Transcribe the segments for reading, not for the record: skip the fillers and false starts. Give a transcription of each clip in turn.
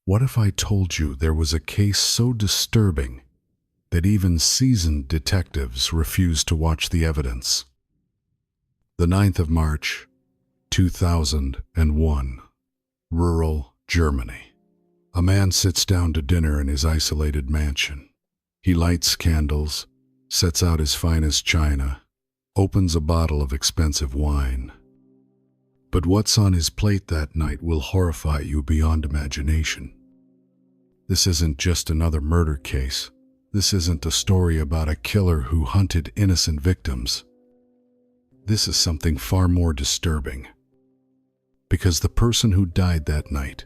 What if I told you there was a case so disturbing that even seasoned detectives refused to watch the evidence? The 9th of March, 2001, rural Germany. A man sits down to dinner in his isolated mansion. He lights candles, sets out his finest china, opens a bottle of expensive wine. But what's on his plate that night will horrify you beyond imagination. This isn't just another murder case. This isn't a story about a killer who hunted innocent victims. This is something far more disturbing. Because the person who died that night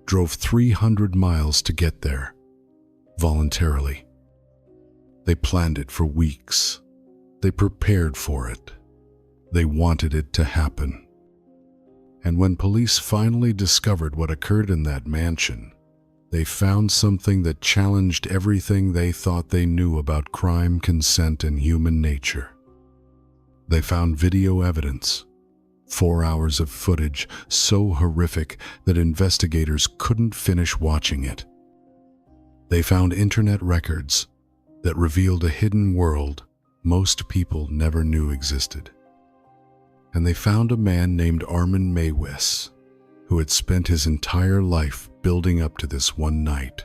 drove 300 miles to get there, voluntarily. They planned it for weeks. They prepared for it. They wanted it to happen. And when police finally discovered what occurred in that mansion, they found something that challenged everything they thought they knew about crime, consent, and human nature. They found video evidence, 4 hours of footage so horrific that investigators couldn't finish watching it. They found internet records that revealed a hidden world most people never knew existed. And they found a man named Armin Meiwes, who had spent his entire life building up to this one night.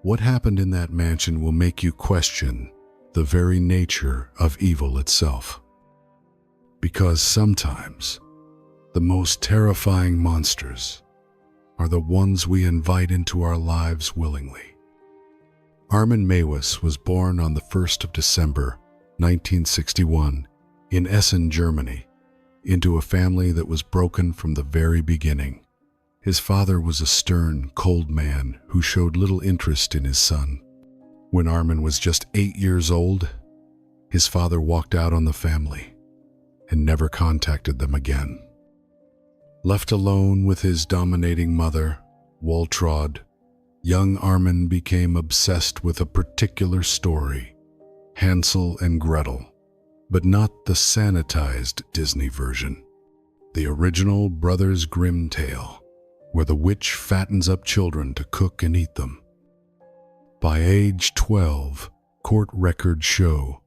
What happened in that mansion will make you question the very nature of evil itself. Because sometimes the most terrifying monsters are the ones we invite into our lives willingly. Armin Meiwes was born on the 1st of December, 1961, in Essen, Germany, into a family that was broken from the very beginning. His father was a stern, cold man who showed little interest in his son. When Armin was just 8 years old, his father walked out on the family and never contacted them again. Left alone with his dominating mother, Waltraud, young Armin became obsessed with a particular story, Hansel and Gretel, but not the sanitized Disney version, the original Brothers Grimm tale, where the witch fattens up children to cook and eat them. By age 12, court records show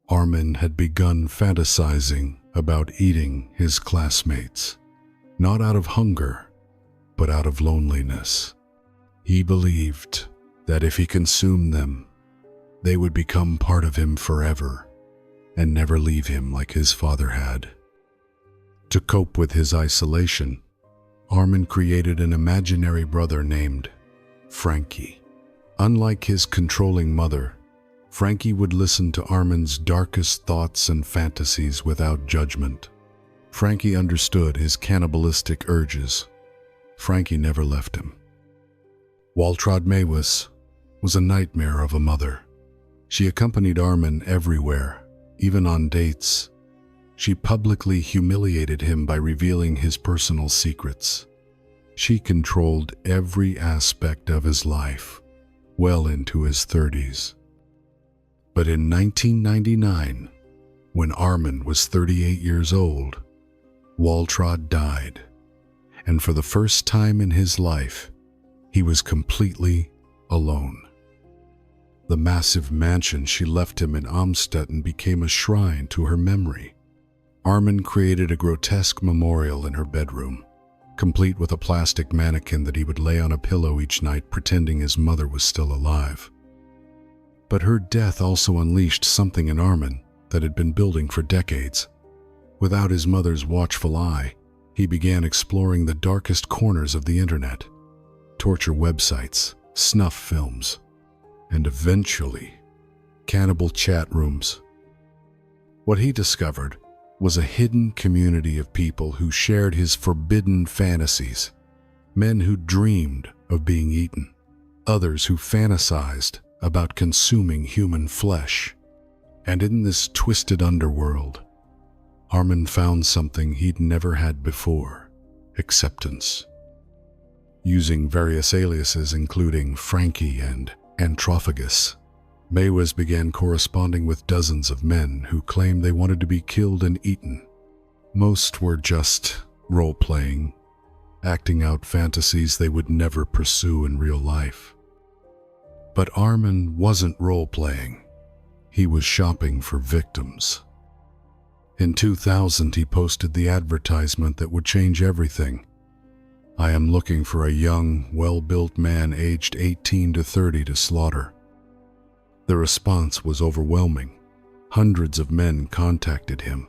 Armin had begun fantasizing about eating his classmates, not out of hunger, but out of loneliness. He believed that if he consumed them, they would become part of him forever and never leave him like his father had. To cope with his isolation, Armin created an imaginary brother named Frankie. Unlike his controlling mother, Frankie would listen to Armin's darkest thoughts and fantasies without judgment. Frankie understood his cannibalistic urges. Frankie never left him. Waltraud Meiwes was a nightmare of a mother. She accompanied Armin everywhere, even on dates. She publicly humiliated him by revealing his personal secrets. She controlled every aspect of his life, well into his 30s. But in 1999, when Armin was 38 years old, Waltraud died, and for the first time in his life, he was completely alone. The massive mansion she left him in Amstetten became a shrine to her memory. Armin created a grotesque memorial in her bedroom, complete with a plastic mannequin that he would lay on a pillow each night pretending his mother was still alive. But her death also unleashed something in Armin that had been building for decades. Without his mother's watchful eye, he began exploring the darkest corners of the internet, torture websites, snuff films, and eventually, cannibal chat rooms. What he discovered was a hidden community of people who shared his forbidden fantasies, men who dreamed of being eaten, others who fantasized about consuming human flesh. And in this twisted underworld, Armin found something he'd never had before: acceptance. Using various aliases including Frankie and Antrophagus, Meiwes began corresponding with dozens of men who claimed they wanted to be killed and eaten. Most were just role-playing, acting out fantasies they would never pursue in real life. But Armin wasn't role-playing. He was shopping for victims. In 2000, he posted the advertisement that would change everything. "I am looking for a young, well-built man aged 18 to 30 to slaughter." The response was overwhelming. Hundreds of men contacted him.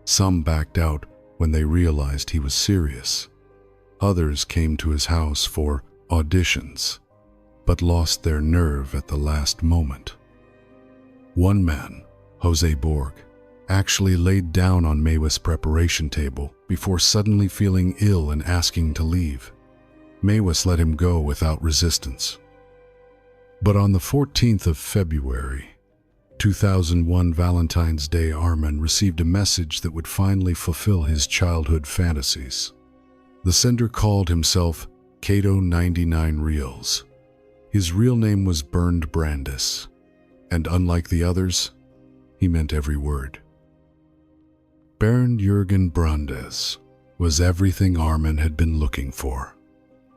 Some backed out when they realized he was serious. Others came to his house for auditions, but lost their nerve at the last moment. One man, Jose Borg, actually laid down on Meiwes' preparation table before suddenly feeling ill and asking to leave. Meiwes let him go without resistance. But on the 14th of February, 2001, Valentine's Day, Armin received a message that would finally fulfill his childhood fantasies. The sender called himself Cato 99 Reals. His real name was Bernd Brandes, and unlike the others, he meant every word. Bernd Brandes was everything Armin had been looking for.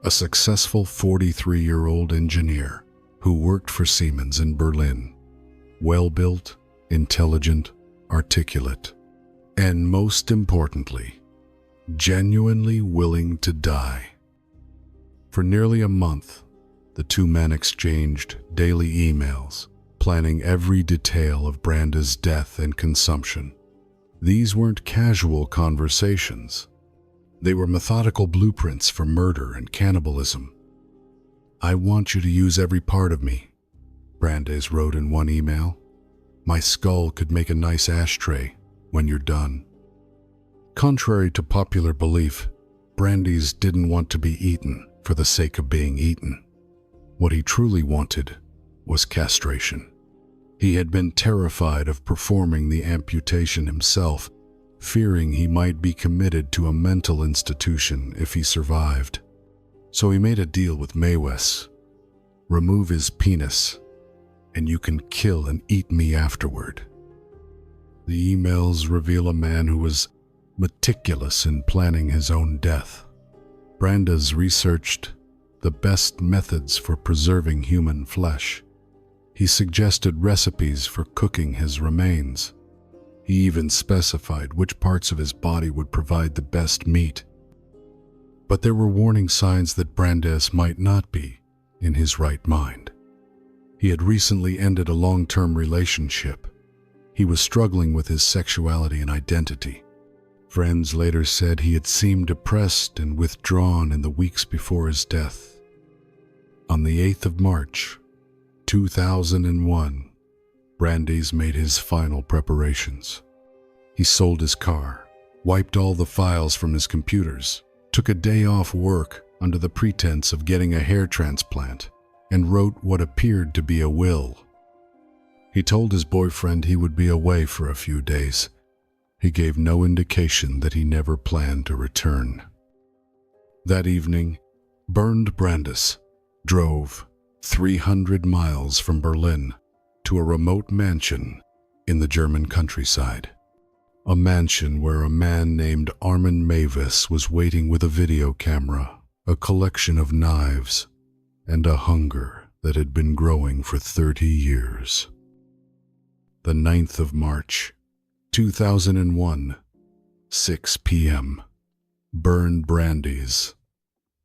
A successful 43-year-old engineer who worked for Siemens in Berlin. Well-built, intelligent, articulate, and most importantly, genuinely willing to die. For nearly a month, the two men exchanged daily emails, planning every detail of Brandes' death and consumption. These weren't casual conversations. They were methodical blueprints for murder and cannibalism. "I want you to use every part of me," Brandes wrote in one email. "My skull could make a nice ashtray when you're done." Contrary to popular belief, Brandes didn't want to be eaten for the sake of being eaten. What he truly wanted was castration. He had been terrified of performing the amputation himself, fearing he might be committed to a mental institution if he survived. So he made a deal with Meiwes. "Remove his penis, and you can kill and eat me afterward." The emails reveal a man who was meticulous in planning his own death. Brandes researched the best methods for preserving human flesh. He suggested recipes for cooking his remains. He even specified which parts of his body would provide the best meat. But there were warning signs that Brandes might not be in his right mind. He had recently ended a long-term relationship. He was struggling with his sexuality and identity. Friends later said he had seemed depressed and withdrawn in the weeks before his death. On the 8th of March, 2001, Brandes made his final preparations. He sold his car, wiped all the files from his computers, took a day off work under the pretense of getting a hair transplant, and wrote what appeared to be a will. He told his boyfriend he would be away for a few days. He gave no indication that he never planned to return. That evening, Bernd Brandes drove 300 miles from Berlin to a remote mansion in the German countryside. A mansion where a man named Armin Meiwes was waiting with a video camera, a collection of knives, and a hunger that had been growing for 30 years. The 9th of March, 2001, 6 p.m. Bernd Brandes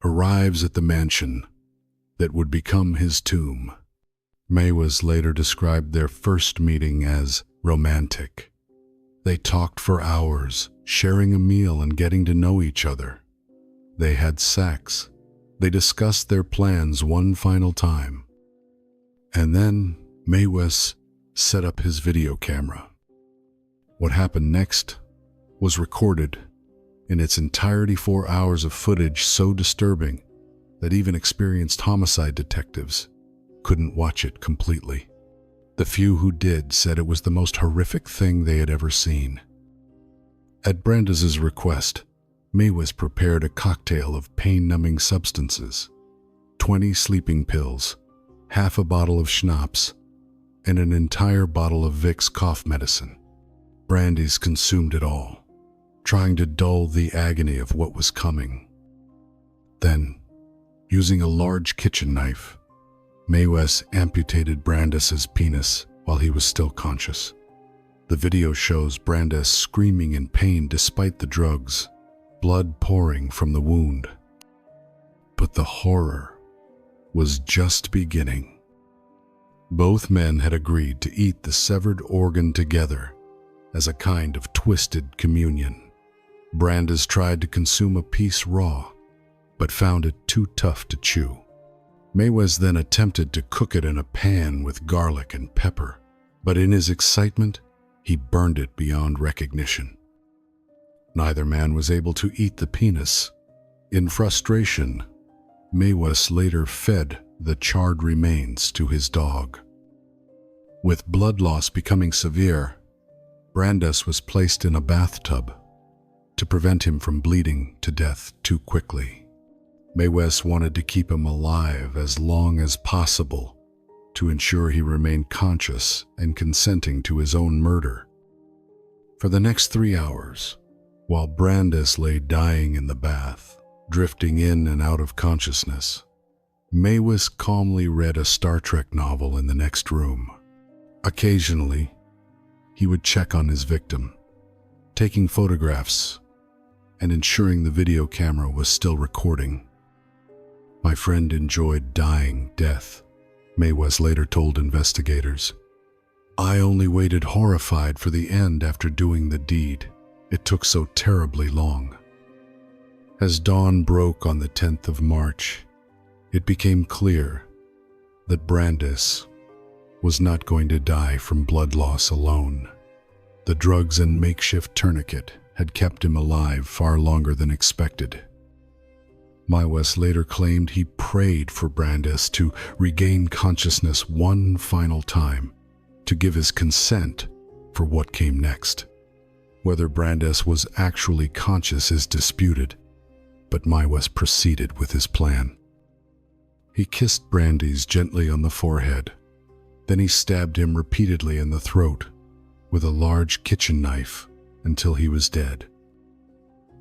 arrives at the mansion that would become his tomb. Meiwes later described their first meeting as romantic. They talked for hours, sharing a meal and getting to know each other. They had sex. They discussed their plans one final time. And then Meiwes set up his video camera. What happened next was recorded in its entirety, 4 hours of footage so disturbing that even experienced homicide detectives couldn't watch it completely. The few who did said it was the most horrific thing they had ever seen. At Brandes' request, Meiwes prepared a cocktail of pain-numbing substances, 20 sleeping pills, half a bottle of schnapps, and an entire bottle of Vicks cough medicine. Brandes consumed it all, trying to dull the agony of what was coming. Then, using a large kitchen knife, Meiwes amputated Brandes's penis while he was still conscious. The video shows Brandes screaming in pain despite the drugs, blood pouring from the wound. But the horror was just beginning. Both men had agreed to eat the severed organ together as a kind of twisted communion. Brandes tried to consume a piece raw, but found it too tough to chew. Meiwes then attempted to cook it in a pan with garlic and pepper, but in his excitement, he burned it beyond recognition. Neither man was able to eat the penis. In frustration, Meiwes later fed the charred remains to his dog. With blood loss becoming severe, Brandes was placed in a bathtub to prevent him from bleeding to death too quickly. Meiwes wanted to keep him alive as long as possible to ensure he remained conscious and consenting to his own murder. For the next 3 hours, while Brandes lay dying in the bath, drifting in and out of consciousness, Meiwes calmly read a Star Trek novel in the next room. Occasionally, he would check on his victim, taking photographs and ensuring the video camera was still recording. My friend enjoyed dying death, Meiwes later told investigators. I only waited horrified for the end after doing the deed. It took so terribly long. As dawn broke on the 10th of March, it became clear that Brandes was not going to die from blood loss alone. The drugs and makeshift tourniquet had kept him alive far longer than expected. Meiwes later claimed he prayed for Brandes to regain consciousness one final time, to give his consent for what came next. Whether Brandes was actually conscious is disputed, but Meiwes proceeded with his plan. He kissed Brandes gently on the forehead. Then he stabbed him repeatedly in the throat with a large kitchen knife until he was dead.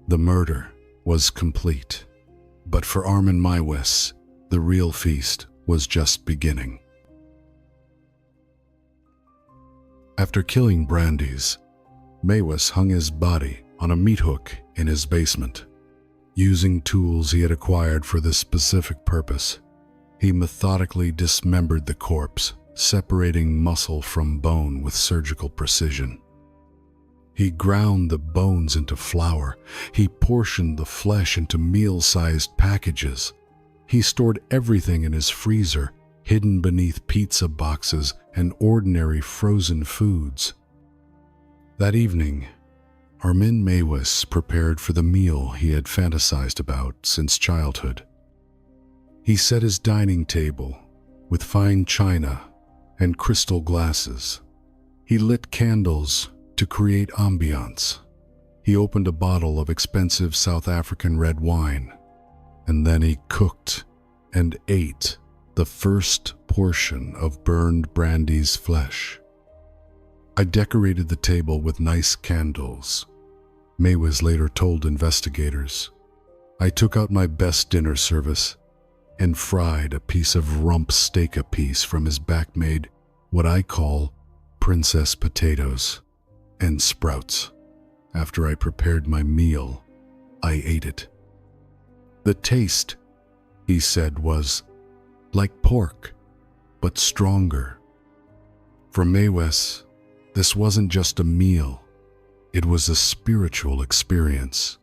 The murder was complete, but for Armin Meiwes, the real feast was just beginning. After killing Brandes, Meiwes hung his body on a meat hook in his basement. Using tools he had acquired for this specific purpose, he methodically dismembered the corpse, separating muscle from bone with surgical precision. He ground the bones into flour. He portioned the flesh into meal-sized packages. He stored everything in his freezer, hidden beneath pizza boxes and ordinary frozen foods. That evening, Armin Meiwes prepared for the meal he had fantasized about since childhood. He set his dining table with fine china and crystal glasses. He lit candles to create ambiance. He opened a bottle of expensive South African red wine, and then he cooked and ate the first portion of Bernd Brandes' flesh. I decorated the table with nice candles, Meiwes later told investigators. I took out my best dinner service and fried a piece of rump steak apiece from his back-made, what I call princess potatoes and sprouts. After I prepared my meal, I ate it. The taste, he said, was like pork, but stronger. For Meiwes, this wasn't just a meal, it was a spiritual experience.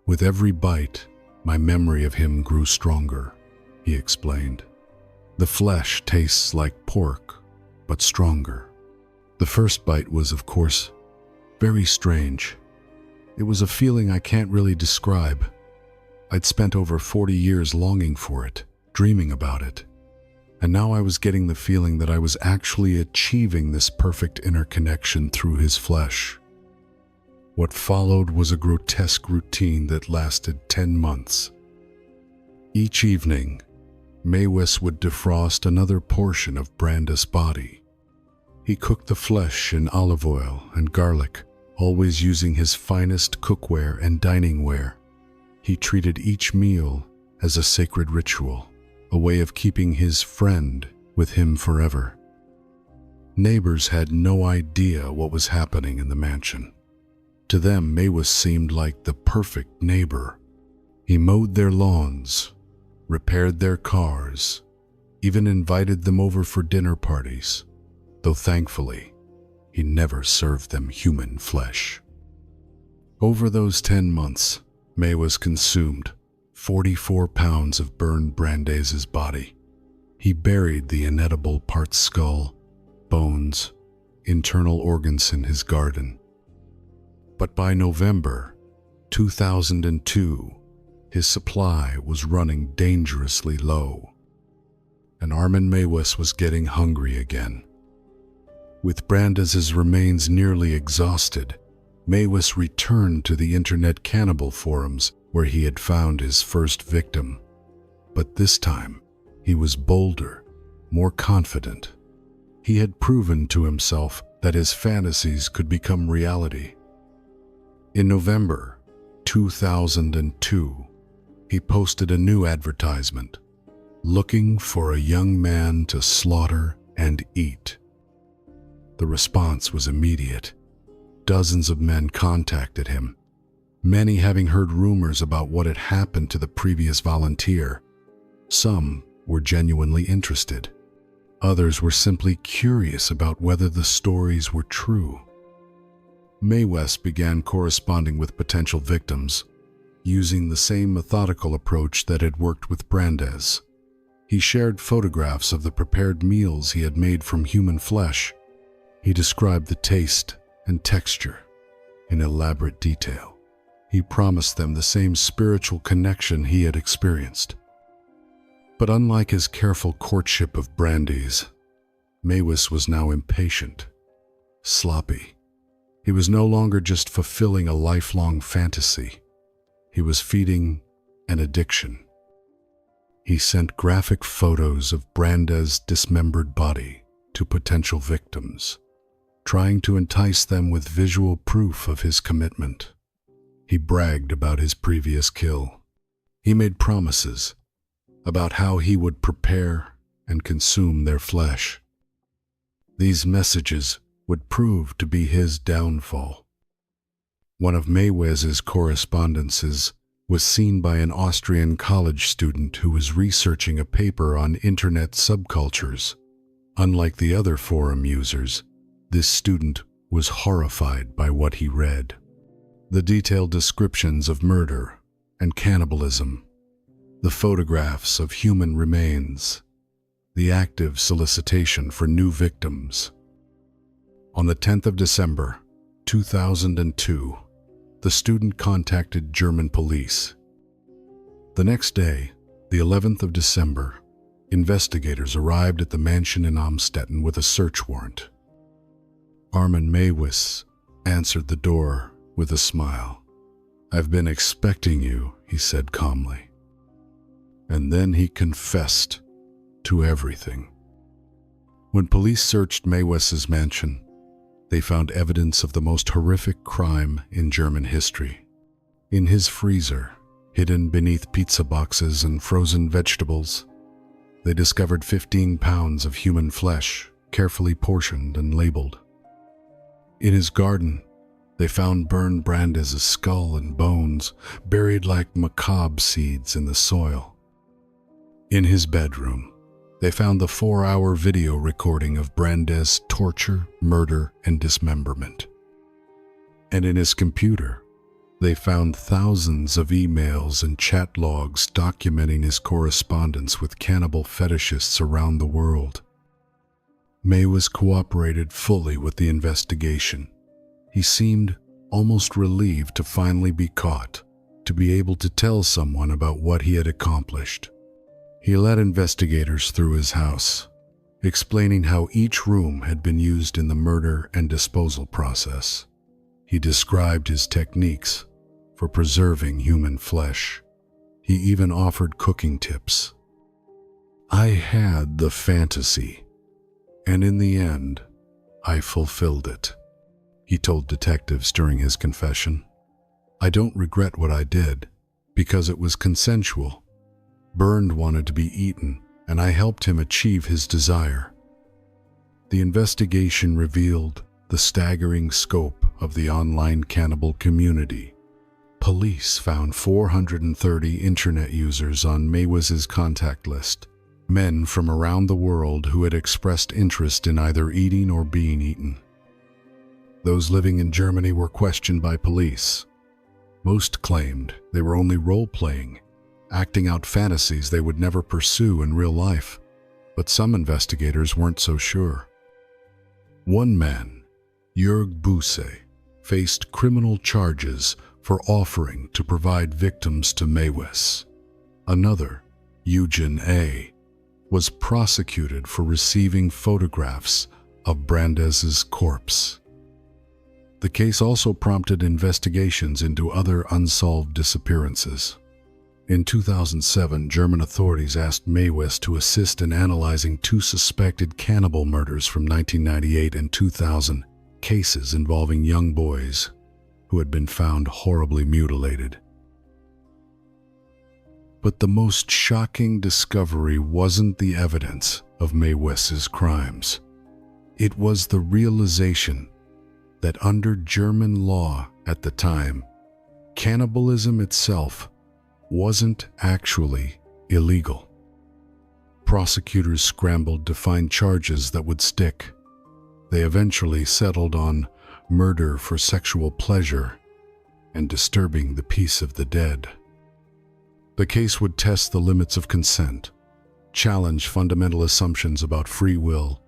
With every bite, my memory of him grew stronger, he explained. The flesh tastes like pork, but stronger. The first bite was, of course, very strange. It was a feeling I can't really describe. I'd spent over 40 years longing for it, dreaming about it. And now I was getting the feeling that I was actually achieving this perfect interconnection through his flesh. What followed was a grotesque routine that lasted 10 months. Each evening, Meiwes would defrost another portion of Brandes' body. He cooked the flesh in olive oil and garlic, always using his finest cookware and dining ware. He treated each meal as a sacred ritual, a way of keeping his friend with him forever. Neighbors had no idea what was happening in the mansion. To them, Meiwes seemed like the perfect neighbor. He mowed their lawns, repaired their cars, even invited them over for dinner parties, though thankfully, he never served them human flesh. Over those 10 months, Meiwes consumed 44 pounds of Bernd Brandes' body. He buried the inedible part skull, bones, internal organs in his garden. But by November 2002, his supply was running dangerously low, and Armin Meiwes was getting hungry again. With Brandes' remains nearly exhausted, Meiwes returned to the internet cannibal forums where he had found his first victim. But this time, he was bolder, more confident. He had proven to himself that his fantasies could become reality. In November 2002, he posted a new advertisement, looking for a young man to slaughter and eat. The response was immediate. Dozens of men contacted him, many having heard rumors about what had happened to the previous volunteer. Some were genuinely interested. Others were simply curious about whether the stories were true. Meiwes began corresponding with potential victims, using the same methodical approach that had worked with Brandes. He shared photographs of the prepared meals he had made from human flesh. He described the taste and texture in elaborate detail. He promised them the same spiritual connection he had experienced. But unlike his careful courtship of Brandes, Meiwes was now impatient, sloppy. He was no longer just fulfilling a lifelong fantasy. He was feeding an addiction. He sent graphic photos of Brandes' dismembered body to potential victims, trying to entice them with visual proof of his commitment. He bragged about his previous kill. He made promises about how he would prepare and consume their flesh. These messages would prove to be his downfall. One of Meiwes' correspondences was seen by an Austrian college student who was researching a paper on internet subcultures. Unlike the other forum users, this student was horrified by what he read. The detailed descriptions of murder and cannibalism, the photographs of human remains, the active solicitation for new victims. On the 10th of December, 2002, the student contacted German police. The next day, the 11th of December, investigators arrived at the mansion in Amstetten with a search warrant. Armin Meiwes answered the door with a smile. "I've been expecting you," he said calmly. And then he confessed to everything. When police searched Meiwes' mansion, they found evidence of the most horrific crime in German history. In his freezer, hidden beneath pizza boxes and frozen vegetables, they discovered 15 pounds of human flesh, carefully portioned and labeled. In his garden, they found Bernd Brandes' skull and bones buried like macabre seeds in the soil. In his bedroom, they found the 4-hour video recording of Brandes' torture, murder, and dismemberment. And in his computer, they found thousands of emails and chat logs documenting his correspondence with cannibal fetishists around the world. Meiwes cooperated fully with the investigation. He seemed almost relieved to finally be caught, to be able to tell someone about what he had accomplished. He led investigators through his house, explaining how each room had been used in the murder and disposal process. He described his techniques for preserving human flesh. He even offered cooking tips. "I had the fantasy, and in the end, I fulfilled it," he told detectives during his confession. "I don't regret what I did, because it was consensual. Bernd wanted to be eaten, and I helped him achieve his desire. The investigation revealed the staggering scope of the online cannibal community. Police found 430 internet users on Meiwes' contact list, men from around the world who had expressed interest in either eating or being eaten. Those living in Germany were questioned by police. Most claimed they were only role-playing, acting out fantasies they would never pursue in real life, but some investigators weren't so sure. One man, Jörg Busse, faced criminal charges for offering to provide victims to Meiwes. Another, Eugen A., was prosecuted for receiving photographs of Brandes' corpse. The case also prompted investigations into other unsolved disappearances. In 2007, German authorities asked Meiwes to assist in analyzing 2 suspected cannibal murders from 1998 and 2000, cases involving young boys who had been found horribly mutilated. But the most shocking discovery wasn't the evidence of Meiwes' crimes. It was the realization that under German law at the time, cannibalism itself wasn't actually illegal. Prosecutors scrambled to find charges that would stick. They eventually settled on murder for sexual pleasure and disturbing the peace of the dead. The case would test the limits of consent, challenge fundamental assumptions about free will,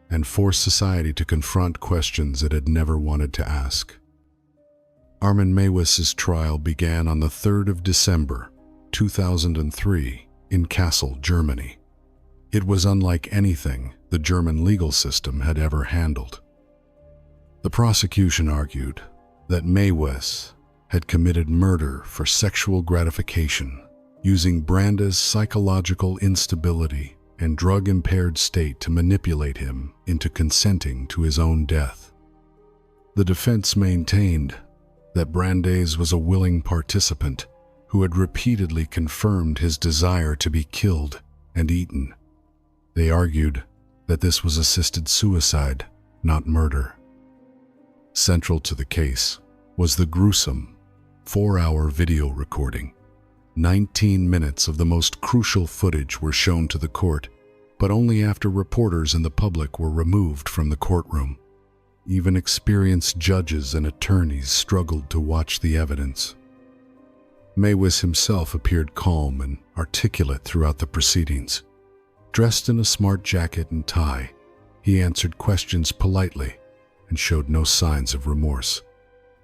and force society to confront questions it had never wanted to ask. Armin Meiwes' trial began on the 3rd of December, 2003, in Kassel, Germany. It was unlike anything the German legal system had ever handled. The prosecution argued that Meiwes had committed murder for sexual gratification, using Brandes' psychological instability and drug-impaired state to manipulate him into consenting to his own death. The defense maintained that Brandes was a willing participant who had repeatedly confirmed his desire to be killed and eaten. They argued that this was assisted suicide, not murder. Central to the case was the gruesome 4-hour video recording. 19 minutes of the most crucial footage were shown to the court, but only after reporters and the public were removed from the courtroom. Even experienced judges and attorneys struggled to watch the evidence. Meiwes himself appeared calm and articulate throughout the proceedings. Dressed in a smart jacket and tie, he answered questions politely and showed no signs of remorse.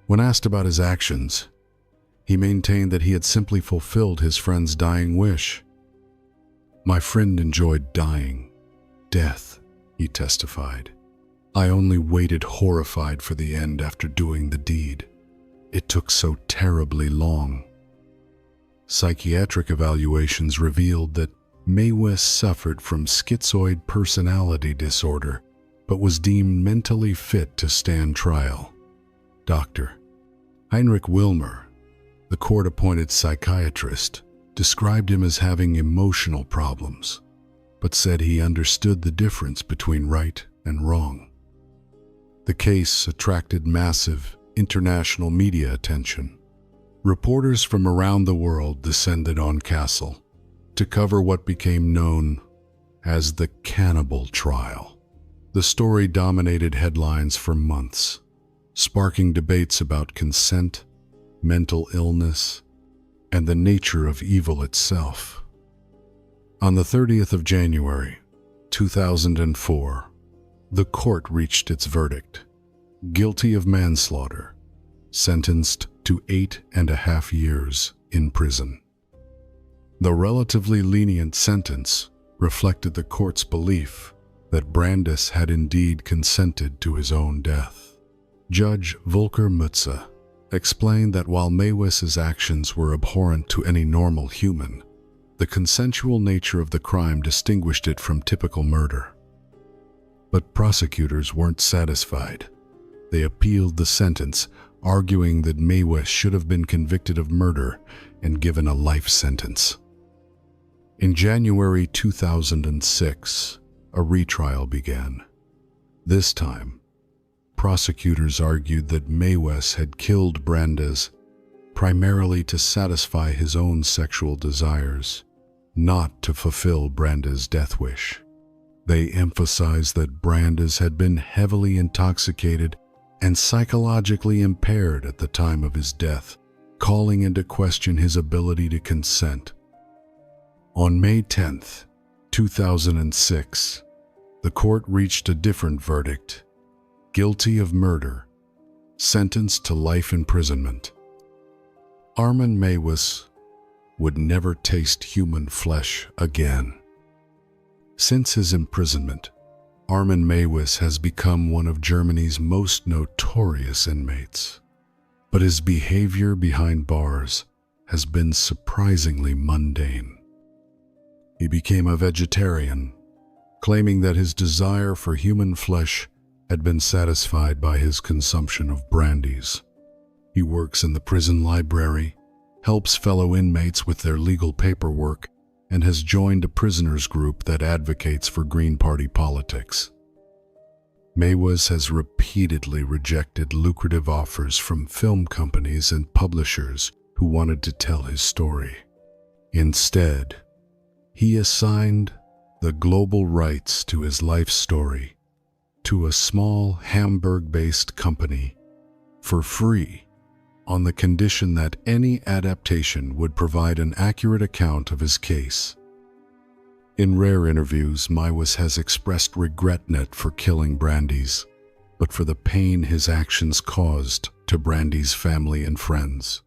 When asked about his actions, he maintained that he had simply fulfilled his friend's dying wish. "My friend enjoyed dying. Death," he testified. "I only waited horrified for the end after doing the deed. It took so terribly long." Psychiatric evaluations revealed that Meiwes suffered from schizoid personality disorder, but was deemed mentally fit to stand trial. Dr. Heinrich Wilmer, the court-appointed psychiatrist, described him as having emotional problems, but said he understood the difference between right and wrong. The case attracted massive international media attention. Reporters from around the world descended on Kassel to cover what became known as the Cannibal trial. The story dominated headlines for months, sparking debates about consent, mental illness, and the nature of evil itself. On the 30th of January, 2004, the court reached its verdict. Guilty of manslaughter, sentenced to 8.5 years in prison. The relatively lenient sentence reflected the court's belief that Brandes had indeed consented to his own death. Judge Volker Mütze explained that while Meiwes' actions were abhorrent to any normal human, the consensual nature of the crime distinguished it from typical murder. But prosecutors weren't satisfied. They appealed the sentence, arguing that Meiwes should have been convicted of murder and given a life sentence. In January 2006, a retrial began. This time, prosecutors argued that Meiwes had killed Brandes primarily to satisfy his own sexual desires, not to fulfill Brandes' death wish. They emphasized that Brandes had been heavily intoxicated and psychologically impaired at the time of his death, calling into question his ability to consent. On May 10, 2006, the court reached a different verdict: guilty of murder, sentenced to life imprisonment. Armin Meiwes would never taste human flesh again. Since his imprisonment, Armin Meiwes has become one of Germany's most notorious inmates. But his behavior behind bars has been surprisingly mundane. He became a vegetarian, claiming that his desire for human flesh had been satisfied by his consumption of brandies. He works in the prison library, helps fellow inmates with their legal paperwork, and has joined a prisoners group that advocates for Green Party politics. Meiwes has repeatedly rejected lucrative offers from film companies and publishers who wanted to tell his story. Instead, he assigned the global rights to his life story to a small Hamburg-based company for free, on the condition that any adaptation would provide an accurate account of his case. In rare interviews, Meiwes has expressed regret not for killing Brandes, but for the pain his actions caused to Brandes' family and friends.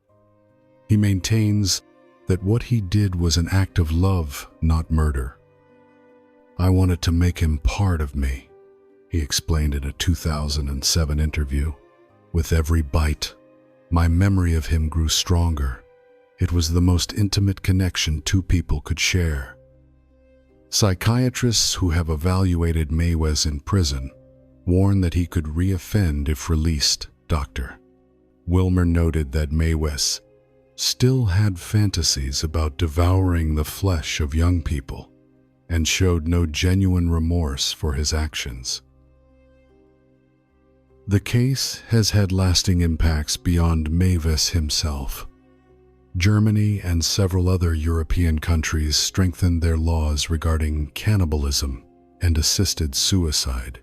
He maintains that what he did was an act of love, not murder. "I wanted to make him part of me," he explained in a 2007 interview. "With every bite, my memory of him grew stronger. It was the most intimate connection two people could share." Psychiatrists who have evaluated Meiwes in prison warn that he could reoffend if released. Dr. Wilmer noted that Meiwes still had fantasies about devouring the flesh of young people and showed no genuine remorse for his actions. The case has had lasting impacts beyond Meiwes himself. Germany and several other European countries strengthened their laws regarding cannibalism and assisted suicide.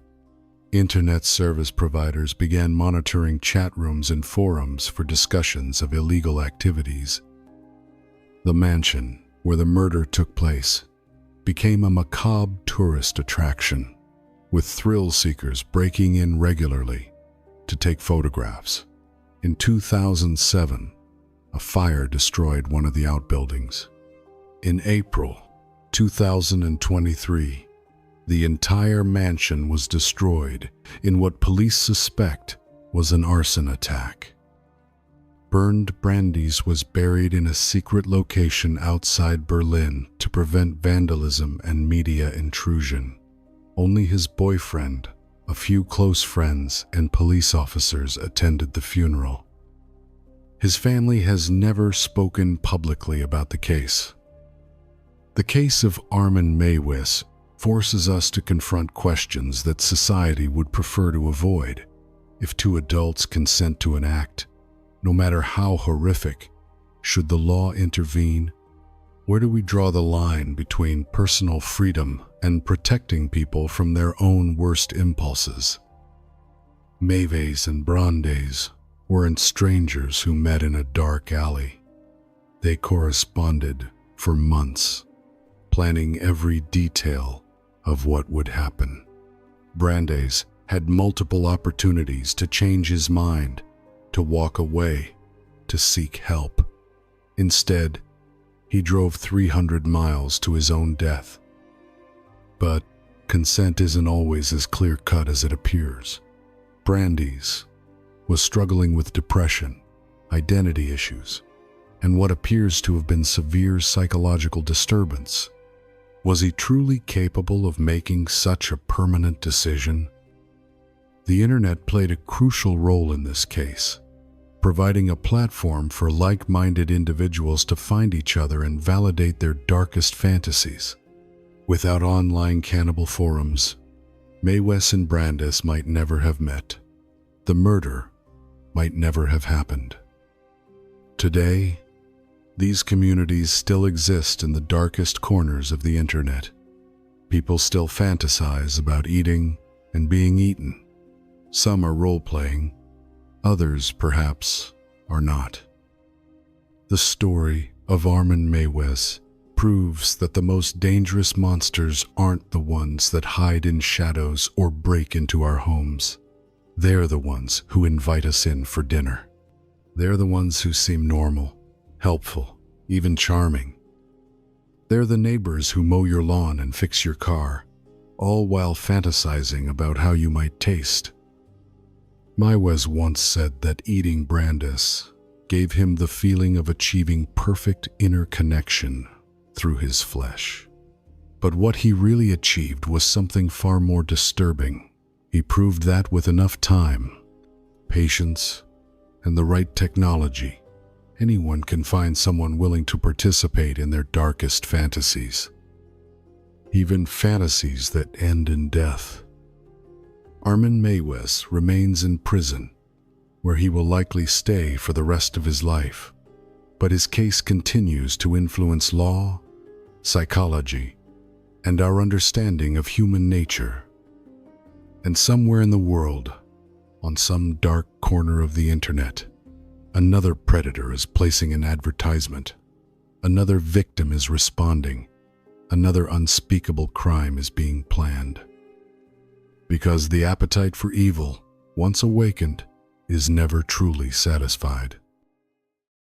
Internet service providers began monitoring chat rooms and forums for discussions of illegal activities. The mansion where the murder took place became a macabre tourist attraction, with thrill seekers breaking in regularly to take photographs. In 2007, a fire destroyed one of the outbuildings. In April 2023, the entire mansion was destroyed in what police suspect was an arson attack. Bernd Brandes was buried in a secret location outside Berlin to prevent vandalism and media intrusion. Only his boyfriend, a few close friends, and police officers attended the funeral. His family has never spoken publicly about the case. The case of Armin Meiwes forces us to confront questions that society would prefer to avoid. If two adults consent to an act, no matter how horrific, should the law intervene? Where do we draw the line between personal freedom and protecting people from their own worst impulses? Meiwes and Brandes weren't strangers who met in a dark alley. They corresponded for months, planning every detail of what would happen. Brandes had multiple opportunities to change his mind, to walk away, to seek help. Instead, he drove 300 miles to his own death. But consent isn't always as clear-cut as it appears. Brandes was struggling with depression, identity issues, and what appears to have been severe psychological disturbance. Was he truly capable of making such a permanent decision? The internet played a crucial role in this case. providing a platform for like-minded individuals to find each other and validate their darkest fantasies. Without online cannibal forums, Meiwes and Brandes might never have met. The murder might never have happened. Today, these communities still exist in the darkest corners of the internet. People still fantasize about eating and being eaten. Some are role-playing, others, perhaps, are not. The story of Armin Meiwes proves that the most dangerous monsters aren't the ones that hide in shadows or break into our homes. They're the ones who invite us in for dinner. They're the ones who seem normal, helpful, even charming. They're the neighbors who mow your lawn and fix your car, all while fantasizing about how you might taste. Meiwes once said that eating Brandes gave him the feeling of achieving perfect inner connection through his flesh. But what he really achieved was something far more disturbing. He proved that with enough time, patience, and the right technology, anyone can find someone willing to participate in their darkest fantasies. Even fantasies that end in death. Armin Meiwes remains in prison, where he will likely stay for the rest of his life, but his case continues to influence law, psychology, and our understanding of human nature. And somewhere in the world, on some dark corner of the internet, another predator is placing an advertisement, another victim is responding, another unspeakable crime is being planned. Because the appetite for evil, once awakened, is never truly satisfied.